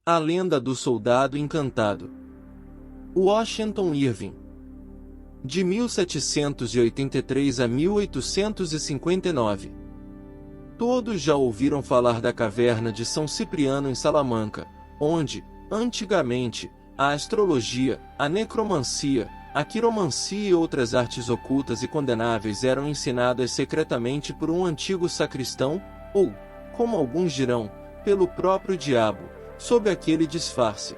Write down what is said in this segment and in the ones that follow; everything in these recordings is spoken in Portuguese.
A lenda do soldado encantado. Washington Irving. De 1783 a 1859. Todos já ouviram falar da caverna de São Cipriano em Salamanca, onde, antigamente, a astrologia, a necromancia, a quiromancia e outras artes ocultas e condenáveis eram ensinadas secretamente por um antigo sacristão, ou, como alguns dirão, pelo próprio diabo, sob aquele disfarce.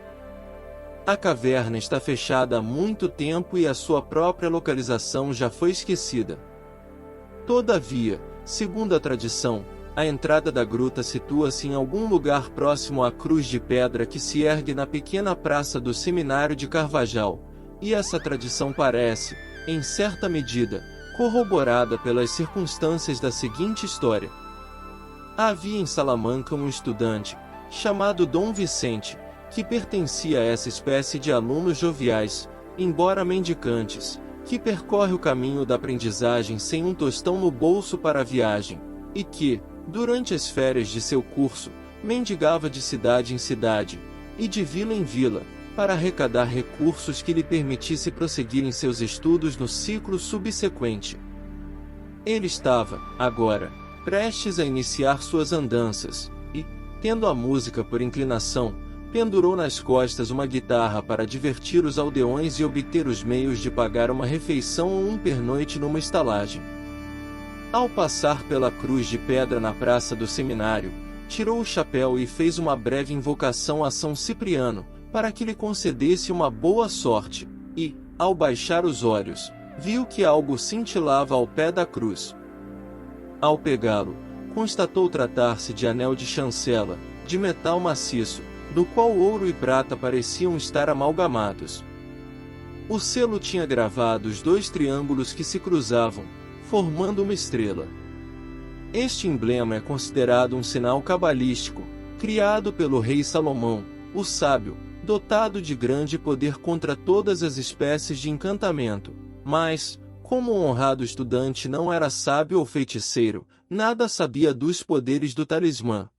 A caverna está fechada há muito tempo e a sua própria localização já foi esquecida. Todavia, segundo a tradição, a entrada da gruta situa-se em algum lugar próximo à cruz de pedra que se ergue na pequena praça do Seminário de Carvajal, e essa tradição parece, em certa medida, corroborada pelas circunstâncias da seguinte história. Havia em Salamanca um estudante, chamado Dom Vicente, que pertencia a essa espécie de alunos joviais, embora mendicantes, que percorre o caminho da aprendizagem sem um tostão no bolso para a viagem, e que, durante as férias de seu curso, mendigava de cidade em cidade, e de vila em vila, para arrecadar recursos que lhe permitisse prosseguir em seus estudos no ciclo subsequente. Ele estava, agora, prestes a iniciar suas andanças, e, tendo a música por inclinação, pendurou nas costas uma guitarra para divertir os aldeões e obter os meios de pagar uma refeição ou um pernoite numa estalagem. Ao passar pela cruz de pedra na praça do seminário, tirou o chapéu e fez uma breve invocação a São Cipriano, para que lhe concedesse uma boa sorte, e, ao baixar os olhos, viu que algo cintilava ao pé da cruz. Ao pegá-lo, constatou tratar-se de anel de chancela, de metal maciço, do qual ouro e prata pareciam estar amalgamados. O selo tinha gravado os dois triângulos que se cruzavam, formando uma estrela. Este emblema é considerado um sinal cabalístico, criado pelo rei Salomão, o sábio, dotado de grande poder contra todas as espécies de encantamento, mas, como o honrado estudante não era sábio ou feiticeiro, nada sabia dos poderes do talismã.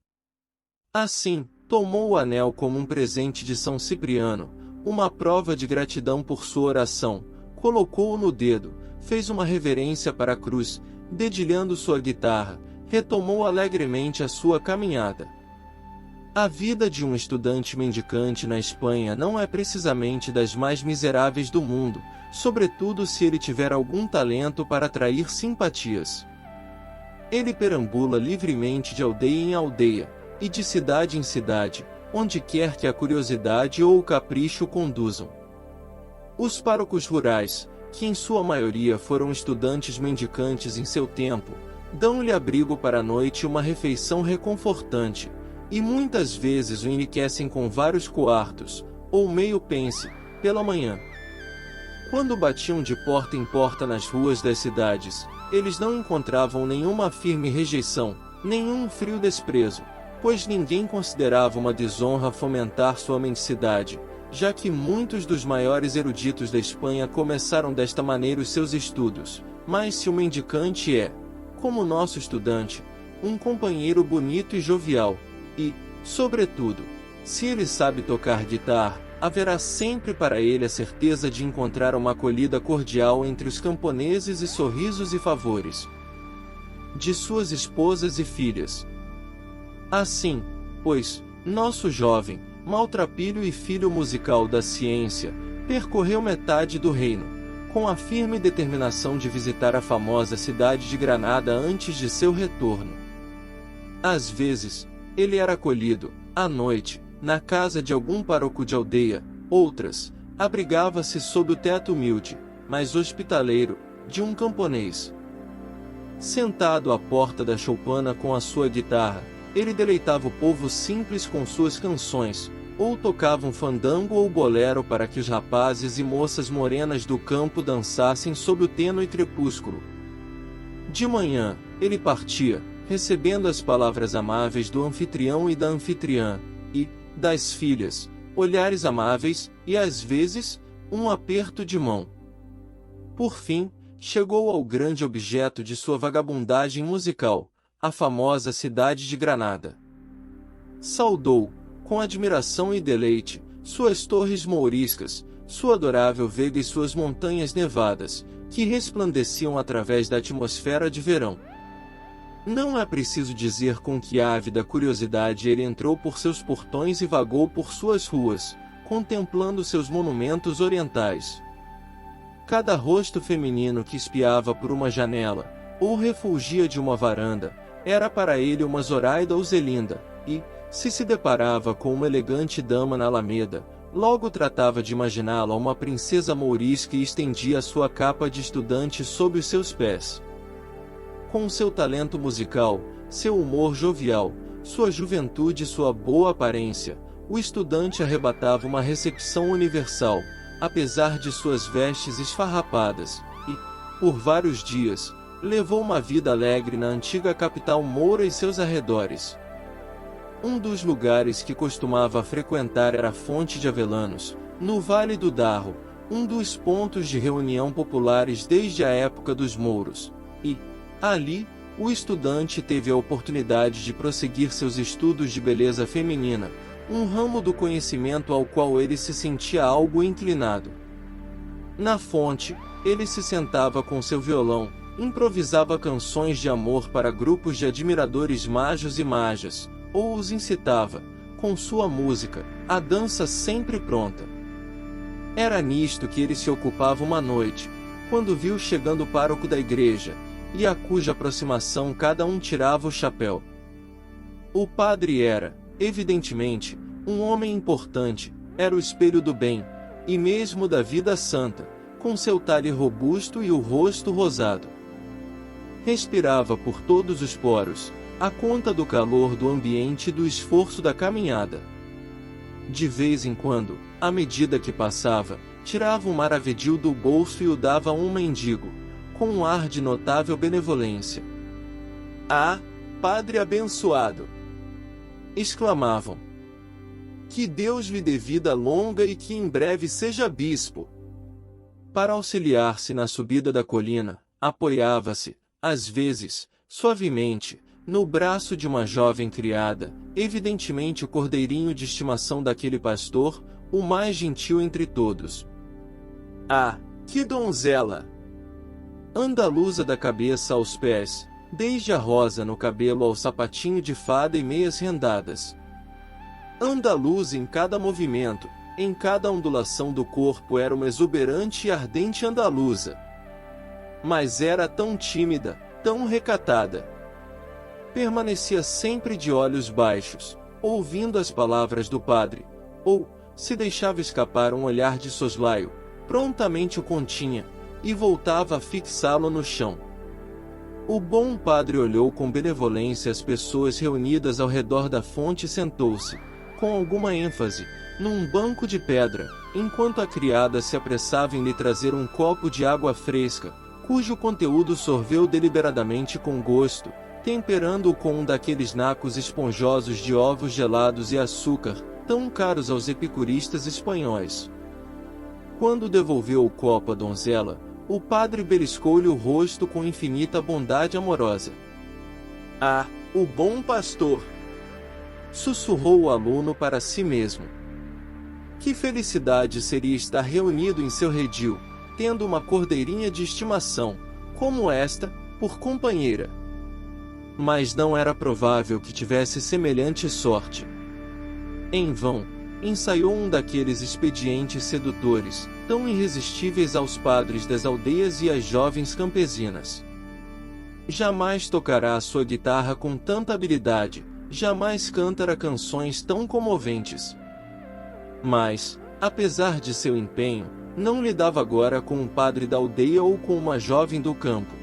Assim, tomou o anel como um presente de São Cipriano, uma prova de gratidão por sua oração, colocou-o no dedo, fez uma reverência para a cruz, dedilhando sua guitarra, retomou alegremente a sua caminhada. A vida de um estudante mendicante na Espanha não é precisamente das mais miseráveis do mundo, sobretudo se ele tiver algum talento para atrair simpatias. Ele perambula livremente de aldeia em aldeia, e de cidade em cidade, onde quer que a curiosidade ou o capricho o conduzam. Os párocos rurais, que em sua maioria foram estudantes mendicantes em seu tempo, dão-lhe abrigo para a noite e uma refeição reconfortante, e muitas vezes o enriquecem com vários quartos, ou meio pence, pela manhã. Quando batiam de porta em porta nas ruas das cidades, eles não encontravam nenhuma firme rejeição, nenhum frio desprezo, pois ninguém considerava uma desonra fomentar sua mendicidade, já que muitos dos maiores eruditos da Espanha começaram desta maneira os seus estudos. Mas se o mendicante é, como nosso estudante, um companheiro bonito e jovial, e, sobretudo, se ele sabe tocar guitarra, haverá sempre para ele a certeza de encontrar uma acolhida cordial entre os camponeses e sorrisos e favores de suas esposas e filhas. Assim, pois, nosso jovem, maltrapilho e filho musical da ciência, percorreu metade do reino, com a firme determinação de visitar a famosa cidade de Granada antes de seu retorno. Às vezes, ele era acolhido, à noite, na casa de algum pároco de aldeia, outras, abrigava-se sob o teto humilde, mas hospitaleiro, de um camponês. Sentado à porta da choupana com a sua guitarra, ele deleitava o povo simples com suas canções, ou tocava um fandango ou bolero para que os rapazes e moças morenas do campo dançassem sob o tênue crepúsculo. De manhã, ele partia, recebendo as palavras amáveis do anfitrião e da anfitriã, e, das filhas, olhares amáveis, e às vezes, um aperto de mão. Por fim, chegou ao grande objeto de sua vagabundagem musical, a famosa cidade de Granada. Saudou, com admiração e deleite, suas torres mouriscas, sua adorável vega e suas montanhas nevadas, que resplandeciam através da atmosfera de verão. Não é preciso dizer com que ávida curiosidade ele entrou por seus portões e vagou por suas ruas, contemplando seus monumentos orientais. Cada rosto feminino que espiava por uma janela, ou refulgia de uma varanda, era para ele uma Zoraida ou Zelinda, e, se deparava com uma elegante dama na Alameda, logo tratava de imaginá-la uma princesa mourisca e estendia sua capa de estudante sob os seus pés. Com seu talento musical, seu humor jovial, sua juventude e sua boa aparência, o estudante arrebatava uma recepção universal, apesar de suas vestes esfarrapadas, e, por vários dias, levou uma vida alegre na antiga capital moura e seus arredores. Um dos lugares que costumava frequentar era a Fonte de Avelanos, no Vale do Darro, um dos pontos de reunião populares desde a época dos mouros, e, ali, o estudante teve a oportunidade de prosseguir seus estudos de beleza feminina, um ramo do conhecimento ao qual ele se sentia algo inclinado. Na fonte, ele se sentava com seu violão, improvisava canções de amor para grupos de admiradores majos e majas, ou os incitava, com sua música, à dança sempre pronta. Era nisto que ele se ocupava uma noite, quando viu chegando o pároco da igreja, e a cuja aproximação cada um tirava o chapéu. O padre era, evidentemente, um homem importante, era o espelho do bem, e mesmo da vida santa, com seu talhe robusto e o rosto rosado. Respirava por todos os poros, à conta do calor do ambiente e do esforço da caminhada. De vez em quando, à medida que passava, tirava um maravedil do bolso e o dava a um mendigo, com um ar de notável benevolência. "Ah, padre abençoado!" exclamavam. "Que Deus lhe dê vida longa e que em breve seja bispo." Para auxiliar-se na subida da colina, apoiava-se, às vezes, suavemente, no braço de uma jovem criada, evidentemente o cordeirinho de estimação daquele pastor, o mais gentil entre todos. "Ah, que donzela! Andaluza da cabeça aos pés, desde a rosa no cabelo ao sapatinho de fada e meias rendadas. Andaluza em cada movimento, em cada ondulação do corpo era uma exuberante e ardente andaluza. Mas era tão tímida, tão recatada. Permanecia sempre de olhos baixos, ouvindo as palavras do padre, ou, se deixava escapar um olhar de soslaio, prontamente o continha, e voltava a fixá-lo no chão. O bom padre olhou com benevolência as pessoas reunidas ao redor da fonte e sentou-se, com alguma ênfase, num banco de pedra, enquanto a criada se apressava em lhe trazer um copo de água fresca, cujo conteúdo sorveu deliberadamente com gosto, temperando-o com um daqueles nacos esponjosos de ovos gelados e açúcar, tão caros aos epicuristas espanhóis. Quando devolveu o copo à donzela, o padre beliscou-lhe o rosto com infinita bondade amorosa. "Ah, o bom pastor!" sussurrou o aluno para si mesmo. Que felicidade seria estar reunido em seu redil, tendo uma cordeirinha de estimação, como esta, por companheira. Mas não era provável que tivesse semelhante sorte. Em vão, ensaiou um daqueles expedientes sedutores, tão irresistíveis aos padres das aldeias e às jovens campesinas. Jamais tocará a sua guitarra com tanta habilidade, jamais cantará canções tão comoventes. Mas, apesar de seu empenho, não lidava agora com um padre da aldeia ou com uma jovem do campo.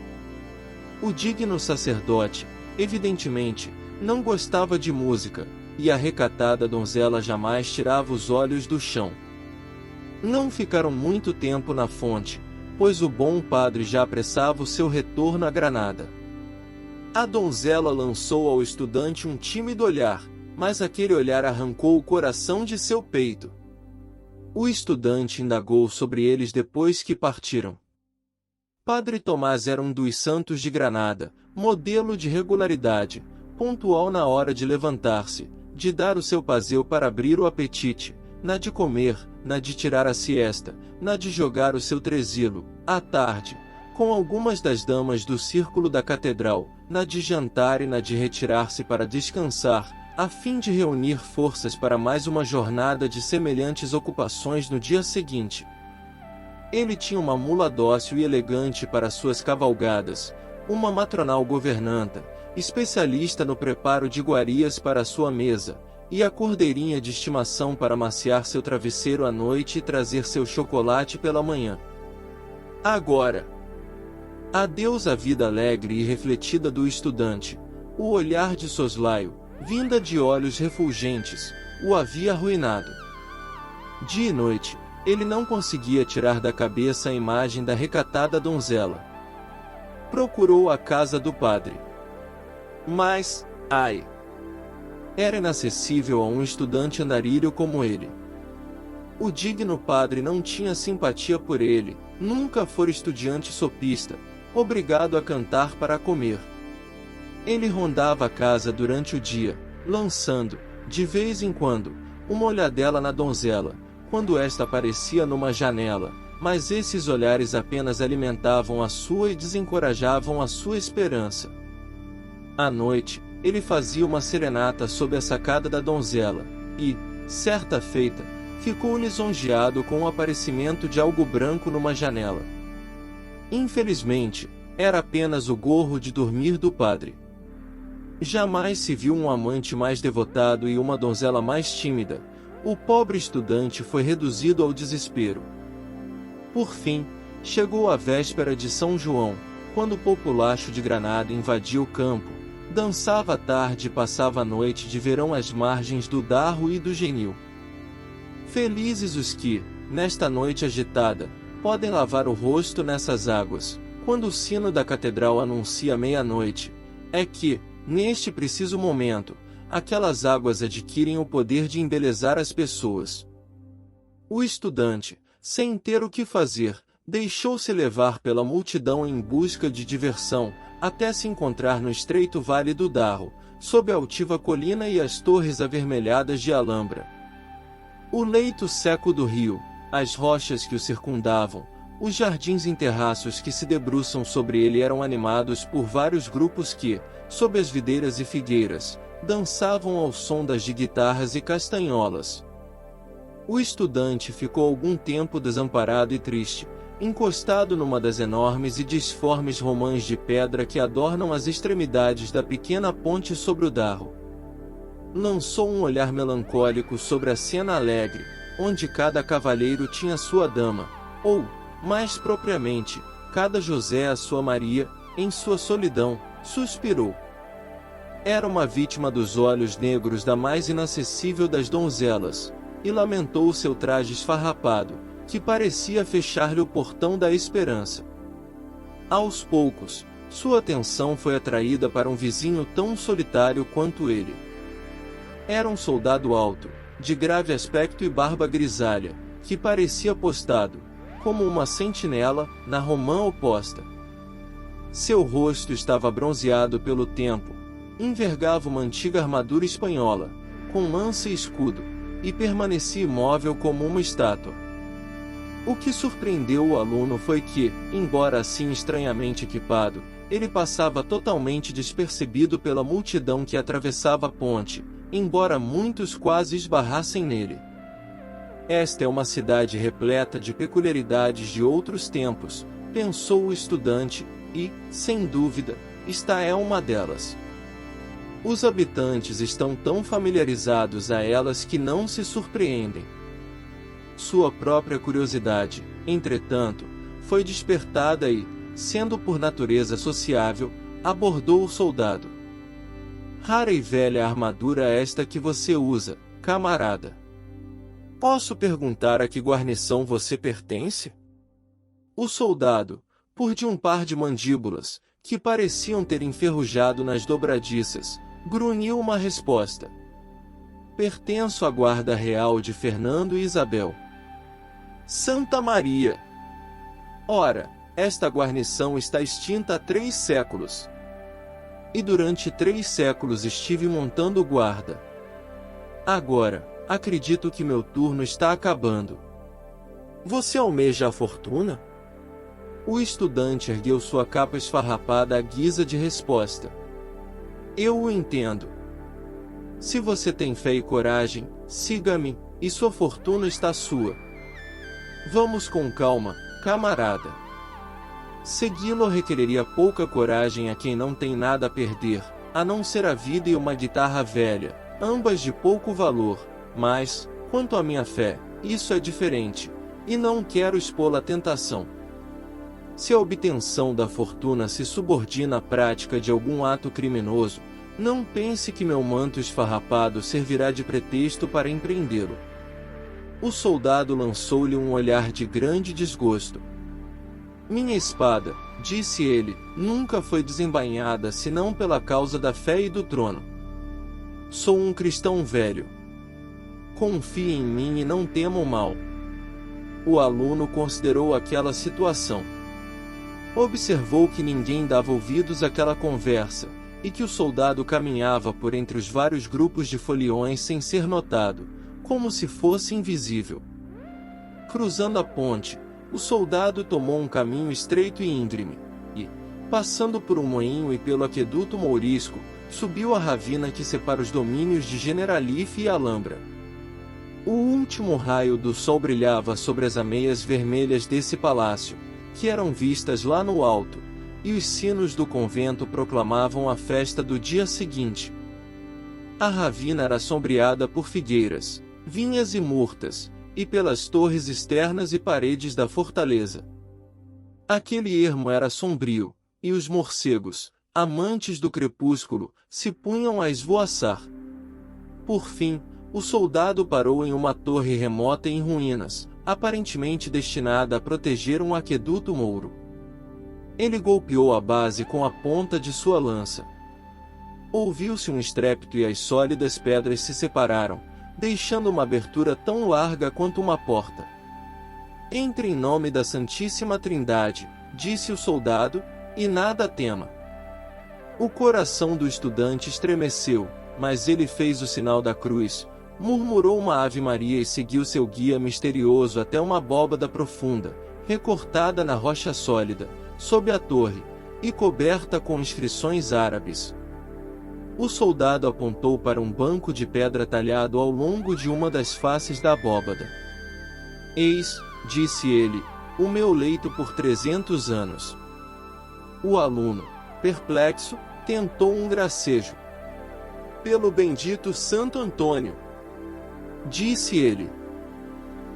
O digno sacerdote, evidentemente, não gostava de música, e a recatada donzela jamais tirava os olhos do chão. Não ficaram muito tempo na fonte, pois o bom padre já apressava o seu retorno a Granada. A donzela lançou ao estudante um tímido olhar, mas aquele olhar arrancou o coração de seu peito. O estudante indagou sobre eles depois que partiram. Padre Tomás era um dos santos de Granada, modelo de regularidade, pontual na hora de levantar-se, de dar o seu passeio para abrir o apetite, na de comer, na de tirar a siesta, na de jogar o seu trezilo, à tarde, com algumas das damas do círculo da catedral, na de jantar e na de retirar-se para descansar, a fim de reunir forças para mais uma jornada de semelhantes ocupações no dia seguinte. Ele tinha uma mula dócil e elegante para suas cavalgadas, uma matronal governanta, especialista no preparo de iguarias para sua mesa, e a cordeirinha de estimação para maciar seu travesseiro à noite e trazer seu chocolate pela manhã. Agora, adeus à vida alegre e refletida do estudante. O olhar de soslaio, vinda de olhos refulgentes, o havia arruinado. Dia e noite, ele não conseguia tirar da cabeça a imagem da recatada donzela. Procurou a casa do padre. Mas, ai! Era inacessível a um estudante andarilho como ele. O digno padre não tinha simpatia por ele, nunca fora estudante sopista, obrigado a cantar para comer. Ele rondava a casa durante o dia, lançando, de vez em quando, uma olhadela na donzela, quando esta aparecia numa janela, mas esses olhares apenas alimentavam a sua e desencorajavam a sua esperança. À noite, ele fazia uma serenata sob a sacada da donzela, e, certa feita, ficou lisonjeado com o aparecimento de algo branco numa janela. Infelizmente, era apenas o gorro de dormir do padre. Jamais se viu um amante mais devotado e uma donzela mais tímida. O pobre estudante foi reduzido ao desespero. Por fim, chegou a véspera de São João, quando o populacho de Granada invadia o campo, dançava à tarde e passava a noite de verão às margens do Darro e do Genil. Felizes os que, nesta noite agitada, podem lavar o rosto nessas águas, quando o sino da catedral anuncia meia-noite, é que, neste preciso momento, aquelas águas adquirem o poder de embelezar as pessoas. O estudante, sem ter o que fazer, deixou-se levar pela multidão em busca de diversão, até se encontrar no estreito vale do Darro, sob a altiva colina e as torres avermelhadas de Alhambra. O leito seco do rio, as rochas que o circundavam, os jardins em terraços que se debruçam sobre ele eram animados por vários grupos que, sob as videiras e figueiras, dançavam ao som das de guitarras e castanholas. O estudante ficou algum tempo desamparado e triste, encostado numa das enormes e disformes romãs de pedra que adornam as extremidades da pequena ponte sobre o Darro. Lançou um olhar melancólico sobre a cena alegre, onde cada cavaleiro tinha sua dama, ou, mais propriamente, cada José a sua Maria, em sua solidão, suspirou. Era uma vítima dos olhos negros da mais inacessível das donzelas, e lamentou o seu traje esfarrapado, que parecia fechar-lhe o portão da esperança. Aos poucos, sua atenção foi atraída para um vizinho tão solitário quanto ele. Era um soldado alto, de grave aspecto e barba grisalha, que parecia postado, como uma sentinela, na romã oposta. Seu rosto estava bronzeado pelo tempo, envergava uma antiga armadura espanhola, com lança e escudo, e permanecia imóvel como uma estátua. O que surpreendeu o aluno foi que, embora assim estranhamente equipado, ele passava totalmente despercebido pela multidão que atravessava a ponte, embora muitos quase esbarrassem nele. Esta é uma cidade repleta de peculiaridades de outros tempos, pensou o estudante, e, sem dúvida, esta é uma delas. Os habitantes estão tão familiarizados a elas que não se surpreendem. Sua própria curiosidade, entretanto, foi despertada e, sendo por natureza sociável, abordou o soldado. Rara e velha armadura esta que você usa, camarada. Posso perguntar a que guarnição você pertence? O soldado, por de um par de mandíbulas, que pareciam ter enferrujado nas dobradiças, grunhiu uma resposta. Pertenço à guarda real de Fernando e Isabel. Santa Maria! Ora, esta guarnição está extinta há 3 séculos. E durante 3 séculos estive montando guarda. Agora, acredito que meu turno está acabando. Você almeja a fortuna? O estudante ergueu sua capa esfarrapada à guisa de resposta. Eu o entendo. Se você tem fé e coragem, siga-me, e sua fortuna está sua. Vamos com calma, camarada. Segui-lo requereria pouca coragem a quem não tem nada a perder, a não ser a vida e uma guitarra velha, ambas de pouco valor, mas, quanto à minha fé, isso é diferente, e não quero expô-la à tentação. Se a obtenção da fortuna se subordina à prática de algum ato criminoso, não pense que meu manto esfarrapado servirá de pretexto para empreendê-lo. O soldado lançou-lhe um olhar de grande desgosto. Minha espada, disse ele, nunca foi desembainhada senão pela causa da fé e do trono. Sou um cristão velho. Confie em mim e não tema o mal. O aluno considerou aquela situação. Observou que ninguém dava ouvidos àquela conversa, e que o soldado caminhava por entre os vários grupos de foliões sem ser notado, como se fosse invisível. Cruzando a ponte, o soldado tomou um caminho estreito e íngreme, e, passando por um moinho e pelo aqueduto mourisco, subiu a ravina que separa os domínios de Generalife e Alhambra. O último raio do sol brilhava sobre as ameias vermelhas desse palácio, que eram vistas lá no alto, e os sinos do convento proclamavam a festa do dia seguinte. A ravina era sombreada por figueiras, vinhas e murtas, e pelas torres externas e paredes da fortaleza. Aquele ermo era sombrio, e os morcegos, amantes do crepúsculo, se punham a esvoaçar. Por fim, o soldado parou em uma torre remota em ruínas, aparentemente destinada a proteger um aqueduto mouro. Ele golpeou a base com a ponta de sua lança. Ouviu-se um estrépito e as sólidas pedras se separaram, deixando uma abertura tão larga quanto uma porta. Entre em nome da Santíssima Trindade, disse o soldado, e nada tema. O coração do estudante estremeceu, mas ele fez o sinal da cruz, murmurou uma Ave Maria e seguiu seu guia misterioso até uma abóbada profunda, recortada na rocha sólida, sob a torre, e coberta com inscrições árabes. O soldado apontou para um banco de pedra talhado ao longo de uma das faces da abóbada. Eis, disse ele, o meu leito por 300 anos. O aluno, perplexo, tentou um gracejo. Pelo bendito Santo Antônio, disse ele.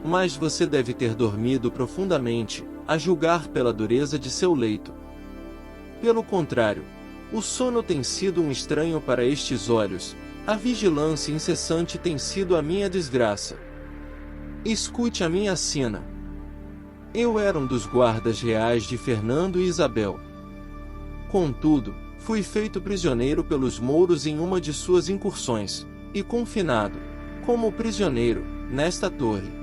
Mas você deve ter dormido profundamente, a julgar pela dureza de seu leito. Pelo contrário, o sono tem sido um estranho para estes olhos, a vigilância incessante tem sido a minha desgraça. Escute a minha sina. Eu era um dos guardas reais de Fernando e Isabel. Contudo, fui feito prisioneiro pelos mouros em uma de suas incursões, e confinado, como prisioneiro, nesta torre.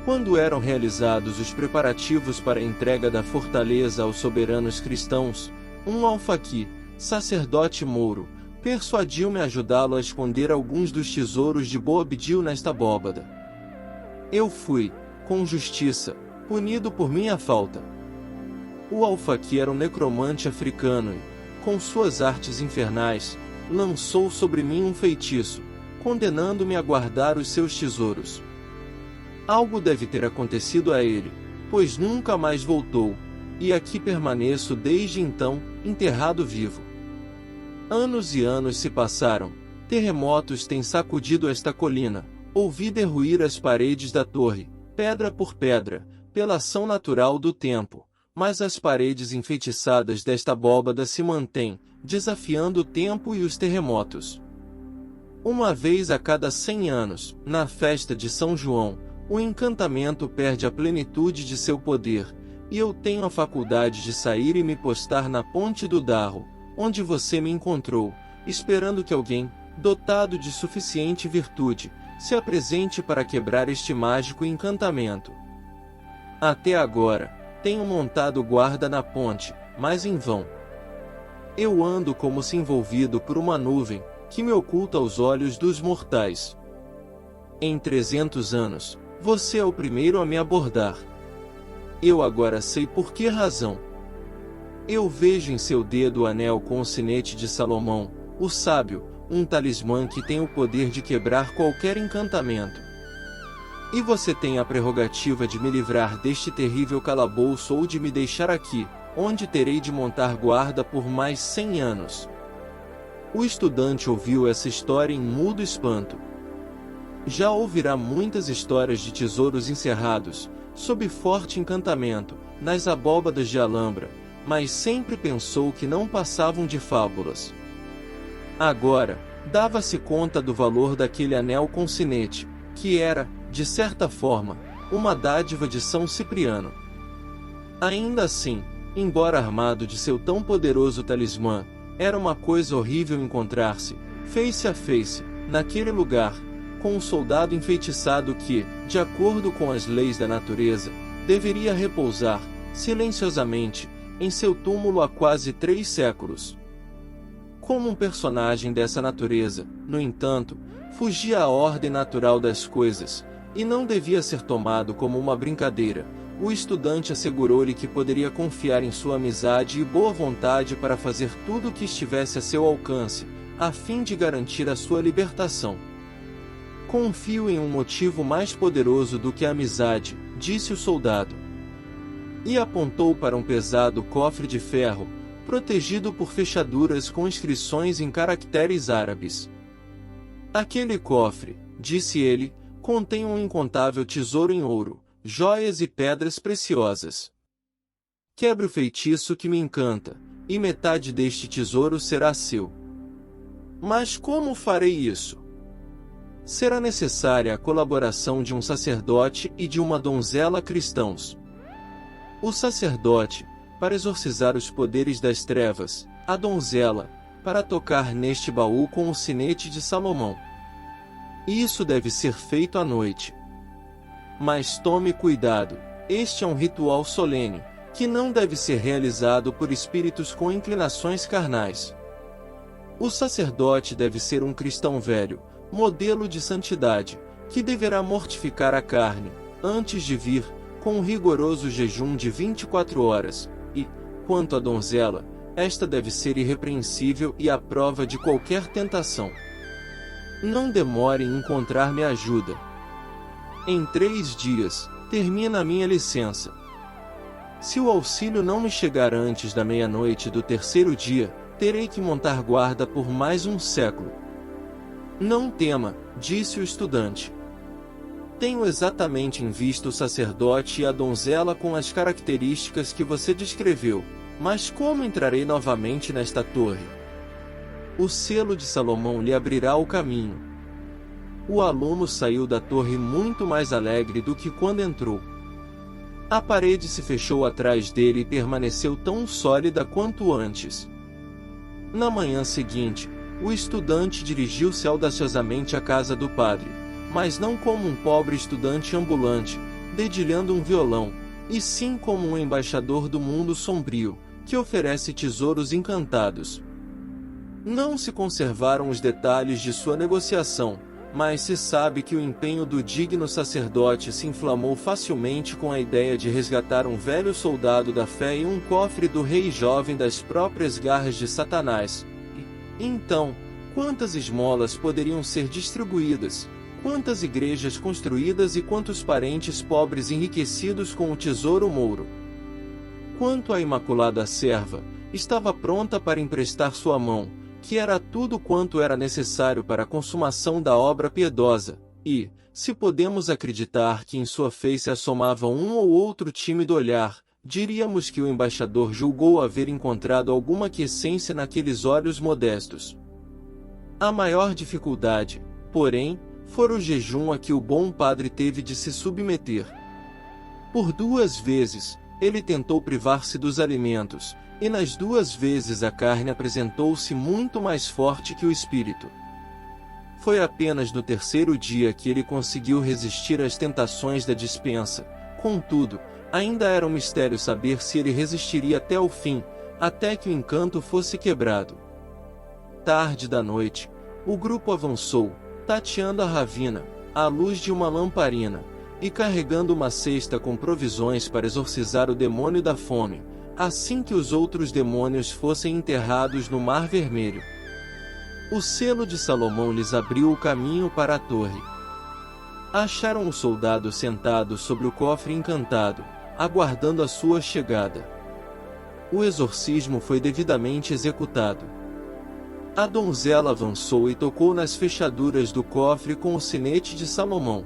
Quando eram realizados os preparativos para a entrega da fortaleza aos soberanos cristãos, um alfaqui, sacerdote mouro, persuadiu-me a ajudá-lo a esconder alguns dos tesouros de Boabdil nesta abóbada. Eu fui, com justiça, punido por minha falta. O alfaqui era um necromante africano e, com suas artes infernais, lançou sobre mim um feitiço, condenando-me a guardar os seus tesouros. Algo deve ter acontecido a ele, pois nunca mais voltou, e aqui permaneço desde então, enterrado vivo. Anos e anos se passaram, terremotos têm sacudido esta colina, ouvi derruir as paredes da torre, pedra por pedra, pela ação natural do tempo, mas as paredes enfeitiçadas desta abóbada se mantêm, desafiando o tempo e os terremotos. Uma vez a cada 100 anos, na festa de São João, o encantamento perde a plenitude de seu poder, e eu tenho a faculdade de sair e me postar na ponte do Darro, onde você me encontrou, esperando que alguém, dotado de suficiente virtude, se apresente para quebrar este mágico encantamento. Até agora, tenho montado guarda na ponte, mas em vão. Eu ando como se envolvido por uma nuvem, que me oculta aos olhos dos mortais. Em 300 anos, você é o primeiro a me abordar. Eu agora sei por que razão. Eu vejo em seu dedo o anel com o sinete de Salomão, o sábio, um talismã que tem o poder de quebrar qualquer encantamento. E você tem a prerrogativa de me livrar deste terrível calabouço ou de me deixar aqui, onde terei de montar guarda por mais 100 anos. O estudante ouviu essa história em mudo espanto. Já ouvirá muitas histórias de tesouros encerrados, sob forte encantamento, nas abóbadas de Alhambra, mas sempre pensou que não passavam de fábulas. Agora, dava-se conta do valor daquele anel com sinete, que era, de certa forma, uma dádiva de São Cipriano. Ainda assim, embora armado de seu tão poderoso talismã, era uma coisa horrível encontrar-se, face a face, naquele lugar, com um soldado enfeitiçado que, de acordo com as leis da natureza, deveria repousar, silenciosamente, em seu túmulo há quase 3 séculos. Como um personagem dessa natureza, no entanto, fugia à ordem natural das coisas, e não devia ser tomado como uma brincadeira, o estudante assegurou-lhe que poderia confiar em sua amizade e boa vontade para fazer tudo o que estivesse a seu alcance, a fim de garantir a sua libertação. Confio em um motivo mais poderoso do que a amizade, disse o soldado. E apontou para um pesado cofre de ferro, protegido por fechaduras com inscrições em caracteres árabes. Aquele cofre, disse ele, contém um incontável tesouro em ouro, joias e pedras preciosas. Quebre o feitiço que me encanta, e metade deste tesouro será seu. Mas como farei isso? Será necessária a colaboração de um sacerdote e de uma donzela cristãos. O sacerdote, para exorcizar os poderes das trevas, a donzela, para tocar neste baú com o sinete de Salomão. Isso deve ser feito à noite. Mas tome cuidado, este é um ritual solene, que não deve ser realizado por espíritos com inclinações carnais. O sacerdote deve ser um cristão velho, modelo de santidade, que deverá mortificar a carne, antes de vir, com um rigoroso jejum de 24 horas, e, quanto à donzela, esta deve ser irrepreensível e à prova de qualquer tentação. Não demore em encontrar-me ajuda. Em 3 dias, termina a minha licença. Se o auxílio não me chegar antes da meia-noite do 3º dia, terei que montar guarda por mais 1 século. Não tema, disse o estudante. Tenho exatamente em vista o sacerdote e a donzela com as características que você descreveu, mas como entrarei novamente nesta torre? O selo de Salomão lhe abrirá o caminho. O aluno saiu da torre muito mais alegre do que quando entrou. A parede se fechou atrás dele e permaneceu tão sólida quanto antes. Na manhã seguinte, o estudante dirigiu-se audaciosamente à casa do padre, mas não como um pobre estudante ambulante, dedilhando um violão, e sim como um embaixador do mundo sombrio, que oferece tesouros encantados. Não se conservaram os detalhes de sua negociação, mas se sabe que o empenho do digno sacerdote se inflamou facilmente com a ideia de resgatar um velho soldado da fé e um cofre do rei jovem das próprias garras de Satanás. E, então, quantas esmolas poderiam ser distribuídas? Quantas igrejas construídas e quantos parentes pobres enriquecidos com o tesouro mouro? Quanto à imaculada serva, estava pronta para emprestar sua mão, que era tudo quanto era necessário para a consumação da obra piedosa, e, se podemos acreditar que em sua face assomava um ou outro tímido olhar, diríamos que o embaixador julgou haver encontrado alguma quiescência naqueles olhos modestos. A maior dificuldade, porém, fora o jejum a que o bom padre teve de se submeter. Por 2 vezes, ele tentou privar-se dos alimentos, e nas 2 vezes a carne apresentou-se muito mais forte que o espírito. Foi apenas no 3º dia que ele conseguiu resistir às tentações da dispensa, contudo, ainda era um mistério saber se ele resistiria até o fim, até que o encanto fosse quebrado. Tarde da noite, o grupo avançou, tateando a ravina, à luz de uma lamparina, e carregando uma cesta com provisões para exorcizar o demônio da fome, assim que os outros demônios fossem enterrados no Mar Vermelho. O selo de Salomão lhes abriu o caminho para a torre. Acharam o soldado sentado sobre o cofre encantado, aguardando a sua chegada. O exorcismo foi devidamente executado. A donzela avançou e tocou nas fechaduras do cofre com o sinete de Salomão.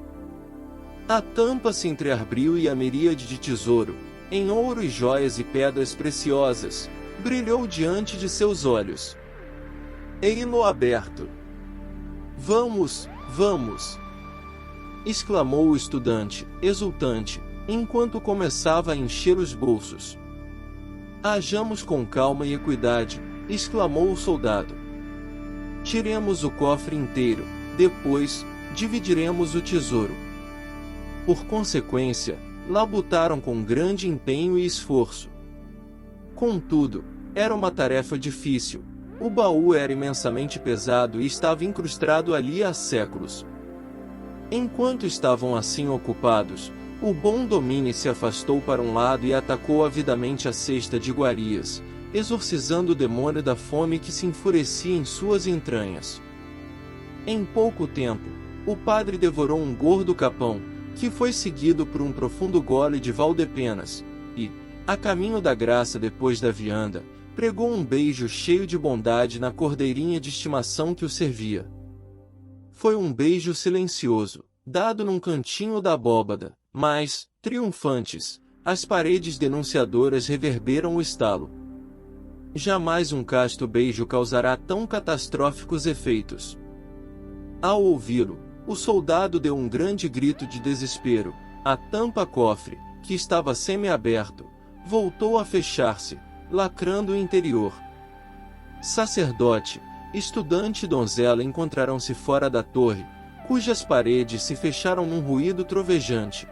A tampa se entreabriu e a miríade de tesouro, em ouro e joias e pedras preciosas, brilhou diante de seus olhos. Ei-lo aberto! Vamos, vamos! Exclamou o estudante, exultante, enquanto começava a encher os bolsos. Hajamos com calma e equidade, exclamou o soldado. Tiremos o cofre inteiro, depois, dividiremos o tesouro. Por consequência, labutaram com grande empenho e esforço. Contudo, era uma tarefa difícil. O baú era imensamente pesado e estava incrustado ali há séculos. Enquanto estavam assim ocupados, o bom Domine se afastou para um lado e atacou avidamente a cesta de iguarias, exorcizando o demônio da fome que se enfurecia em suas entranhas. Em pouco tempo, o padre devorou um gordo capão, que foi seguido por um profundo gole de valdepenas, e, a caminho da graça depois da vianda, pregou um beijo cheio de bondade na cordeirinha de estimação que o servia. Foi um beijo silencioso, dado num cantinho da abóbada, mas, triunfantes, as paredes denunciadoras reverberam o estalo. Jamais um casto beijo causará tão catastróficos efeitos. Ao ouvi-lo, o soldado deu um grande grito de desespero. A tampa-cofre, que estava semi-aberto, voltou a fechar-se, lacrando o interior. Sacerdote, estudante e donzela encontraram-se fora da torre, cujas paredes se fecharam num ruído trovejante.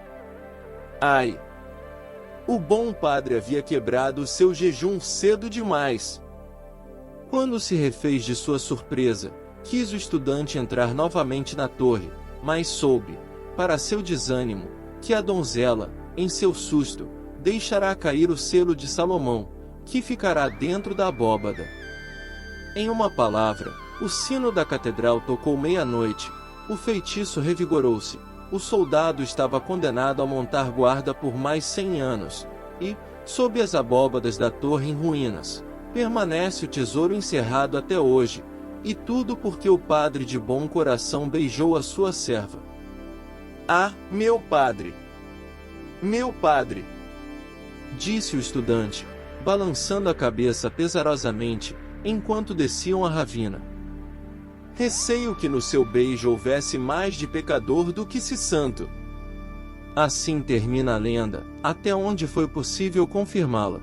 Ai! O bom padre havia quebrado o seu jejum cedo demais. Quando se refez de sua surpresa, quis o estudante entrar novamente na torre, mas soube, para seu desânimo, que a donzela, em seu susto, deixará cair o selo de Salomão, que ficará dentro da abóbada. Em uma palavra, o sino da catedral tocou meia-noite, o feitiço revigorou-se, o soldado estava condenado a montar guarda por mais 100 anos, e, sob as abóbadas da torre em ruínas, permanece o tesouro encerrado até hoje, e tudo porque o padre de bom coração beijou a sua serva. Ah, meu padre! Meu padre! Disse o estudante, balançando a cabeça pesarosamente, enquanto desciam a ravina. Receio que no seu beijo houvesse mais de pecador do que se santo. Assim termina a lenda, até onde foi possível confirmá-la.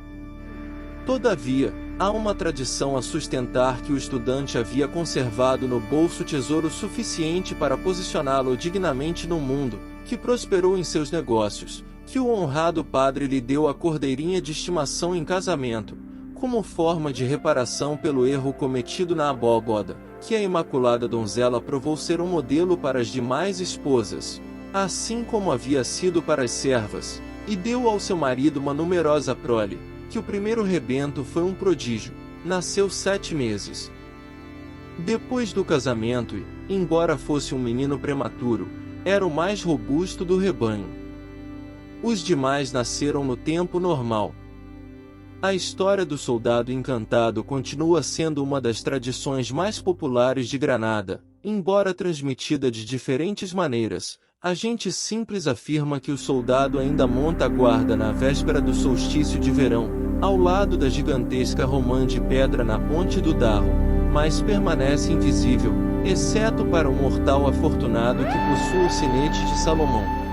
Todavia, há uma tradição a sustentar que o estudante havia conservado no bolso tesouro suficiente para posicioná-lo dignamente no mundo, que prosperou em seus negócios, que o honrado padre lhe deu a cordeirinha de estimação em casamento, como forma de reparação pelo erro cometido na abóboda, que a imaculada donzela provou ser um modelo para as demais esposas, assim como havia sido para as servas, e deu ao seu marido uma numerosa prole, que o primeiro rebento foi um prodígio, nasceu 7 meses. Depois do casamento e, embora fosse um menino prematuro, era o mais robusto do rebanho. Os demais nasceram no tempo normal. A história do soldado encantado continua sendo uma das tradições mais populares de Granada, embora transmitida de diferentes maneiras. A gente simples afirma que o soldado ainda monta a guarda na véspera do solstício de verão, ao lado da gigantesca romã de pedra na ponte do Darro, mas permanece invisível, exceto para o mortal afortunado que possui o sinete de Salomão.